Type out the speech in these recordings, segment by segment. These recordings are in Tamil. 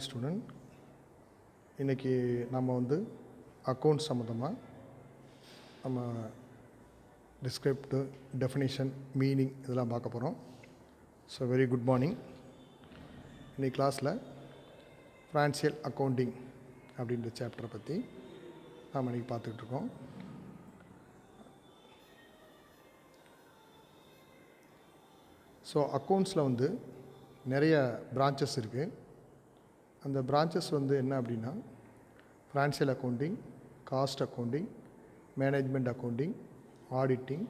ஸ்டூடெண்ட், இன்றைக்கி நம்ம அக்கௌண்ட் சம்மந்தமாக நம்ம டிஸ்கிரிப்டிவ், டெஃபினிஷன், மீனிங் இதெல்லாம் பார்க்க போகிறோம். So very good morning. இன்றைக்கி கிளாஸில் ஃபினான்சியல் அக்கௌண்டிங் அப்படின்ற சாப்டரை பற்றி நாம் இன்றைக்கி பார்த்துக்கிட்டு இருக்கோம். ஸோ அக்கௌண்ட்ஸில் நிறைய பிரான்ச்சஸ் இருக்குது. அந்த பிரான்ச்சஸ் என்ன அப்படின்னா financial accounting, cost accounting, management accounting, auditing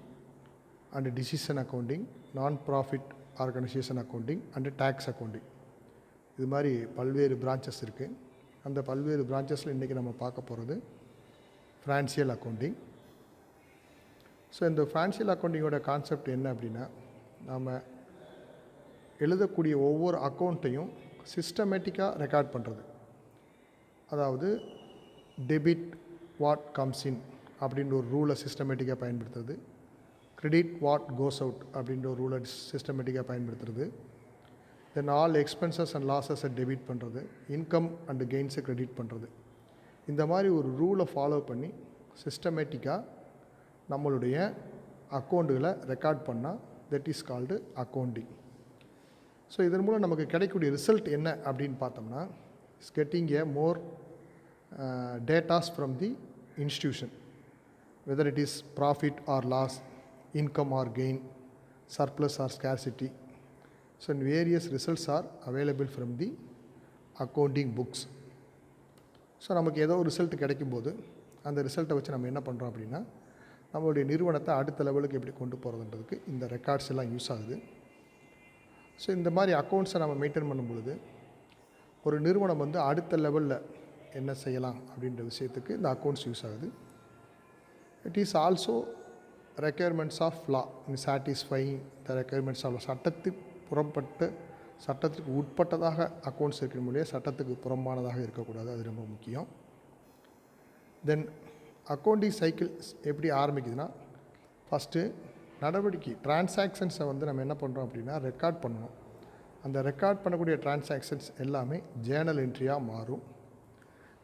and decision accounting, non profit organisation accounting and tax accounting. இது மாதிரி பல்வேறு பிரான்ச்சஸ் இருக்குது. அந்த பல்வேறு பிரான்ச்சஸில் இன்றைக்கி நம்ம பார்க்க போகிறது ஃபினான்சியல் அக்கௌண்டிங். ஸோ இந்த ஃபினான்சியல் அக்கௌண்டிங்கோட கான்செப்ட் என்ன அப்படின்னா, நாம் எழுதக்கூடிய ஒவ்வொரு அக்கௌண்ட்டையும் சிஸ்டமேட்டிக்காக ரெக்கார்ட் பண்ணுறது. அதாவது டெபிட் வாட் கம்ஸ் இன் அப்படின்ற ஒரு ரூலை சிஸ்டமேட்டிக்காக பயன்படுத்துறது, கிரெடிட் வாட் கோஸ் அவுட் அப்படின்ற ஒரு ரூலை சிஸ்டமேட்டிக்காக பயன்படுத்துறது, தென் ஆல் எக்ஸ்பென்சஸ் அண்ட் லாஸஸை டெபிட் பண்ணுறது, இன்கம் அண்டு கெயின்ஸை கிரெடிட் பண்ணுறது. இந்த மாதிரி ஒரு ரூலை ஃபாலோ பண்ணி சிஸ்டமேட்டிக்காக நம்மளுடைய அக்கௌண்ட்டுகளை ரெக்கார்ட் பண்ணால் that is called accounting. So இதன் மூலம் நமக்கு கிடைக்கக்கூடிய ரிசல்ட் என்ன அப்படின்னு பார்த்தோம்னா, it's getting a more datas from the institution, whether it is profit or loss, income or gain, surplus or scarcity. So various results are available from the accounting books. So நமக்கு ஏதோ ஒரு ரிசல்ட் கிடைக்கும்போது அந்த ரிசல்ட்டை வச்சு நம்ம என்ன பண்ணுறோம் அப்படின்னா, நம்மளுடைய நிறுவனத்தை அடுத்த லெவலுக்கு எப்படி கொண்டு போகிறதுன்றதுக்கு இந்த ரெக்கார்ட்ஸ் எல்லாம் யூஸ் ஆகுது. ஸோ இந்த மாதிரி அக்கௌண்ட்ஸை நம்ம மெயின்டைன் பண்ணும் பொழுது ஒரு நிறுவனம் அடுத்த லெவலில் என்ன செய்யலாம் அப்படின்ற விஷயத்துக்கு இந்த அக்கௌண்ட்ஸ் யூஸ் ஆகுது. It is also requirements of law in satisfying the requirements of law. சட்டத்துக்கு புறப்பட்டு சட்டத்துக்கு உட்பட்டதாக அக்கௌண்ட்ஸ் இருக்கிற முடியாது, சட்டத்துக்கு புறம்பானதாக இருக்கக்கூடாது. அது ரொம்ப முக்கியம். தென் அக்கௌண்டிங் சைக்கிள்ஸ் எப்படி ஆரம்பிக்குதுன்னா, ஃபஸ்ட்டு நடவடிக்கை டிரான்சாக்ஷன்ஸை நம்ம என்ன பண்ணுறோம் அப்படின்னா ரெக்கார்ட் பண்ணணும். அந்த ரெக்கார்ட் பண்ணக்கூடிய டிரான்சாக்ஷன்ஸ் எல்லாமே ஜேர்னல் என்ட்ரியாக மாறும்.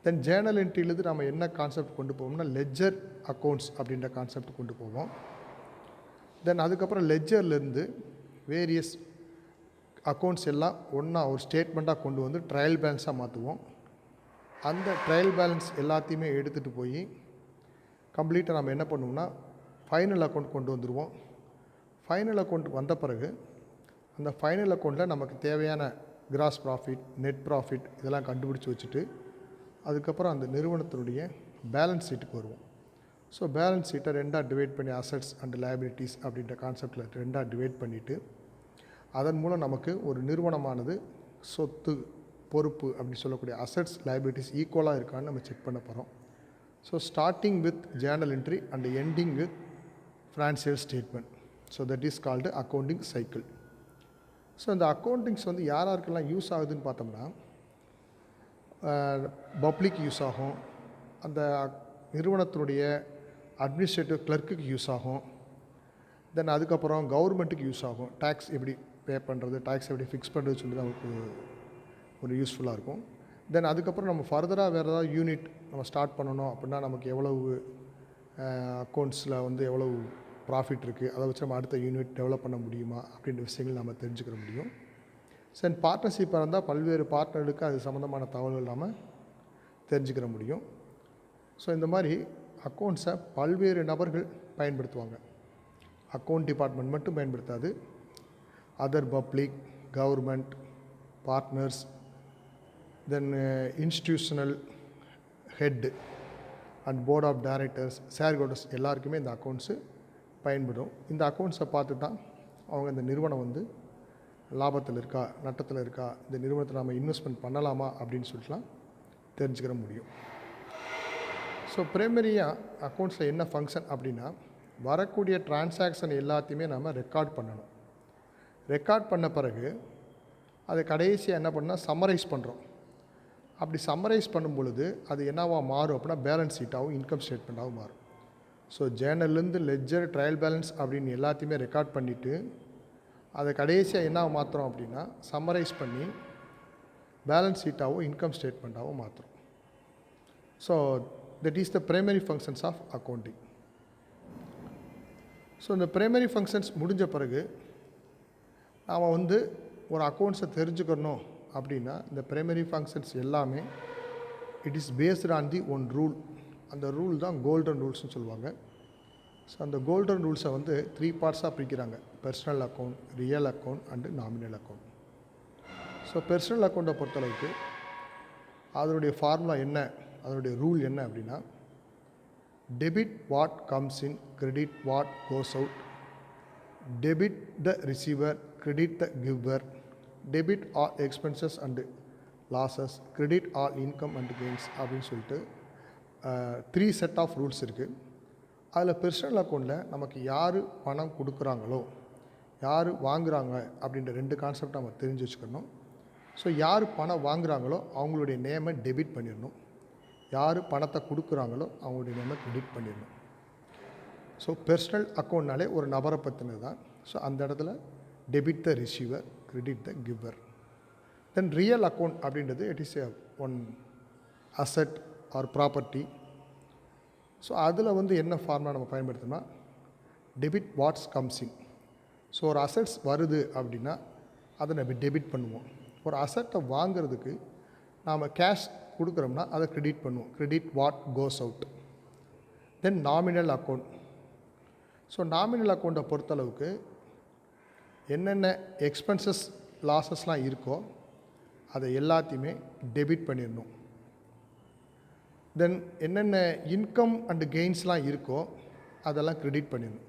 தென் ஜேர்னல் என்ட்ரியிலேருந்து நம்ம என்ன கான்செப்ட் கொண்டு போவோம்னா லெட்ஜர் அக்கௌண்ட்ஸ் அப்படின்ற கான்செப்ட் கொண்டு போவோம். தென் அதுக்கப்புறம் லெட்ஜர்லேருந்து வேரியஸ் அக்கௌண்ட்ஸ் எல்லாம் ஒன்றா ஒரு ஸ்டேட்மெண்ட்டாக கொண்டு ட்ரையல் பேலன்ஸாக மாற்றுவோம். அந்த ட்ரையல் பேலன்ஸ் எல்லாத்தையுமே எடுத்துகிட்டு போய் கம்ப்ளீட்டாக நம்ம என்ன பண்ணுவோம்னா ஃபைனல் அக்கௌண்ட் கொண்டு வந்துடுவோம். ஃபைனல் அக்கௌண்ட் வந்த பிறகு அந்த ஃபைனல் அக்கௌண்ட்டில் நமக்கு தேவையான கிராஸ் ப்ராஃபிட், நெட் ப்ராஃபிட் இதெல்லாம் கண்டுபிடிச்சி வச்சுட்டு அதுக்கப்புறம் அந்த நிறுவனத்தினுடைய பேலன்ஸ் ஷீட்டுக்கு வருவோம். ஸோ பேலன்ஸ் ஷீட்டை ரெண்டாக டிவைட் பண்ணி அசட்ஸ் அண்ட் லைபிலிட்டிஸ் அப்படின்ற கான்செப்டில் ரெண்டாக டிவைட் பண்ணிவிட்டு அதன் மூலம் நமக்கு ஒரு நிறுவனமானது சொத்து, பொறுப்பு அப்படின்னு சொல்லக்கூடிய அசட்ஸ், லைபிலிட்டிஸ் ஈக்குவலாக இருக்கான்னு நம்ம செக் பண்ண போகிறோம். So starting with Journal entry and ending with financial statement. So that is called accounting cycle. So இந்த அக்கௌண்டிங்ஸ் யாருக்கெல்லாம் யூஸ் ஆகுதுன்னு பார்த்தோம்னா, பப்ளிக் யூஸ் ஆகும், அந்த நிறுவனத்தினுடைய அட்மினிஸ்ட்ரேட்டிவ் கிளர்க்குக்கு யூஸ் ஆகும், தென் அதுக்கப்புறம் கவர்மெண்ட்டுக்கு யூஸ் ஆகும். டேக்ஸ் எப்படி பே பண்ணுறது, டேக்ஸ் எப்படி ஃபிக்ஸ் பண்ணுறது சொல்லி தான் அவங்களுக்கு ஒரு யூஸ்ஃபுல்லாக இருக்கும். தென் அதுக்கப்புறம் நம்ம ஃபர்தராக வேறு ஏதாவது யூனிட் நம்ம ஸ்டார்ட் பண்ணணும் அப்படின்னா நமக்கு எவ்வளவு அக்கௌண்ட்ஸில் எவ்வளவு ப்ராஃபிட் இருக்குது, அதை வச்சு நம்ம அடுத்த யூனிட் டெவலப் பண்ண முடியுமா அப்படின்ற விஷயங்கள் நம்ம தெரிஞ்சுக்கிற முடியும். தென் பார்ட்னர்ஷிப்பாக இருந்தால் பல்வேறு பார்ட்னர்களுக்கு அது சம்மந்தமான தகவல்கள் நாம் தெரிஞ்சுக்கிற முடியும். ஸோ இந்த மாதிரி அக்கௌண்ட்ஸை பல்வேறு நபர்கள் பயன்படுத்துவாங்க. அக்கௌண்ட் டிபார்ட்மெண்ட் மட்டும் பயன்படுத்தாது, other public, government, partners, then institutional head and board of directors, shareholders எல்லாருக்குமே இந்த அக்கௌண்ட்ஸு பயன்படும். இந்த அக்கௌண்ட்ஸை பார்த்து தான் அவங்க இந்த நிறுவனம் லாபத்தில் இருக்கா, நட்டத்தில் இருக்கா, இந்த நிறுவனத்தில் நம்ம இன்வெஸ்ட்மெண்ட் பண்ணலாமா அப்படின்னு சொல்லிட்டுலாம் தெரிஞ்சுக்கிற முடியும். ஸோ பிரைமரியாக அக்கௌண்ட்ஸில் என்ன ஃபங்க்ஷன் அப்படின்னா, வரக்கூடிய டிரான்சாக்ஷன் எல்லாத்தையுமே நம்ம ரெக்கார்ட் பண்ணணும். ரெக்கார்ட் பண்ண பிறகு அதை கடைசியாக என்ன பண்ணால் சம்மரைஸ் பண்ணுறோம். அப்படி சம்மரைஸ் பண்ணும் பொழுது அது என்னவா மாறும் அப்படின்னா பேலன்ஸ் ஷீட்டாகவும் இன்கம் ஸ்டேட்மெண்ட்டாகவும் மாறும். ஸோ ஜேர்னல்லேருந்து லெட்ஜர், ட்ரையல் பேலன்ஸ் அப்படின்னு எல்லாத்தையுமே ரெக்கார்ட் பண்ணிவிட்டு அதை கடைசியாக என்ன மாற்றுறோம் அப்படின்னா சம்மரைஸ் பண்ணி பேலன்ஸ் ஷீட்டாவோ இன்கம் ஸ்டேட்மெண்ட்டாவோ மாற்றுறோம். So that is the primary functions of accounting. So இந்த பிரைமரி ஃபங்க்ஷன்ஸ் முடிஞ்ச பிறகு நாம் வந்து ஒரு அக்கௌண்ட்ஸை தெரிஞ்சுக்கணும் அப்படின்னா இந்த பிரைமரி ஃபங்க்ஷன்ஸ் எல்லாமே it is based on the one rule. அந்த ரூல் தான் கோல்டன் ரூல்ஸ்னு சொல்லுவாங்க. ஸோ அந்த கோல்டன் ரூல்ஸை வந்து 3 பார்ட்ஸாக பிரிக்கிறாங்க: personal account, real account and nominal account. So personal அக்கௌண்ட்டை பொறுத்தளவுக்கு அதனுடைய ஃபார்முலா என்ன, அதனுடைய ரூல் என்ன அப்படின்னா, debit what comes in, credit what goes out, debit the receiver, credit the giver, debit all expenses and losses, credit all income and gains அப்படின்னு சொல்லிட்டு 3 செட் ஆஃப் ரூல்ஸ் இருக்குது. அதில் பர்சனல் அக்கௌண்ட்டில் நமக்கு யார் பணம் கொடுக்குறாங்களோ, யார் வாங்குகிறாங்க அப்படின்ற 2 கான்செப்ட் நம்ம தெரிஞ்சு வச்சுக்கணும். ஸோ யார் பணம் வாங்குகிறாங்களோ அவங்களுடைய நேமை டெபிட் பண்ணிடணும், யார் பணத்தை கொடுக்குறாங்களோ அவங்களுடைய நேமை கிரெடிட் பண்ணிடணும். ஸோ பர்சனல் அக்கௌண்ட்னாலே ஒரு நபரை பற்றினது தான். ஸோ அந்த இடத்துல debit the receiver, credit the giver. Then real account அப்படின்றது it is one asset or property. So அதில் வந்து என்ன ஃபார்முலா நம்ம பயன்படுத்தணும்னா, debit what's comes in. So ஒரு அசட்ஸ் வருது அப்படின்னா அதை நம்ம டெபிட் பண்ணுவோம். ஒரு அசட்டை வாங்கிறதுக்கு நாம் கேஷ் கொடுக்குறோம்னா அதை கிரெடிட் பண்ணுவோம், credit what goes out. Then nominal account. So nominal அக்கௌண்ட்டை பொறுத்தளவுக்கு என்னென்ன எக்ஸ்பென்சஸ் லாஸஸ்லாம் இருக்கோ அதை எல்லாத்தையுமே டெபிட் பண்ணிடணும். தென் என்னென்ன இன்கம் அண்டு கெயின்ஸ்லாம் இருக்கோ அதெல்லாம் கிரெடிட் பண்ணிடணும்.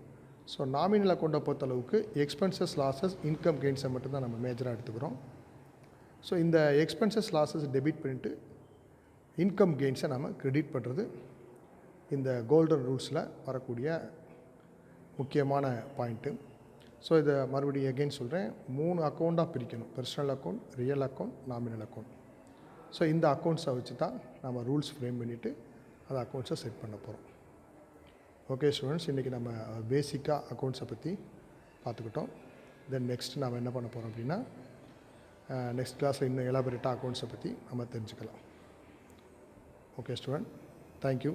ஸோ நாமினல் அக்கௌண்ட்டை பொறுத்தளவுக்கு எக்ஸ்பென்சஸ் லாஸஸ் இன்கம் கெயின்ஸை மட்டும்தான் நம்ம மேஜராக எடுத்துக்கிறோம். ஸோ இந்த எக்ஸ்பென்சஸ் லாஸஸ் டெபிட் பண்ணிவிட்டு இன்கம் கெயின்ஸை நம்ம கிரெடிட் பண்ணுறது இந்த கோல்டன் ரூல்ஸில் வரக்கூடிய முக்கியமான பாயிண்ட்டு. ஸோ இதை மறுபடியும் எகெயின் சொல்கிறேன், 3 அக்கௌண்ட்டாக பிரிக்கணும்: personal account, real account, nominal account. So இந்த அக்கௌண்ட்ஸை வச்சு தான் நம்ம ரூல்ஸ் ஃப்ரேம் பண்ணிவிட்டு அந்த அக்கௌண்ட்ஸை செட் பண்ண போகிறோம். ஓகே ஸ்டூடெண்ட்ஸ், இன்றைக்கி நம்ம பேசிக்காக அக்கௌண்ட்ஸை பற்றி பார்த்துக்கிட்டோம். தென் நெக்ஸ்ட் நம்ம என்ன பண்ண போகிறோம் அப்படின்னா, நெக்ஸ்ட் கிளாஸில் இன்னும் எலாபரேட்டாக அக்கௌண்ட்ஸை பற்றி நம்ம தெரிஞ்சுக்கலாம். Okay student, thank you.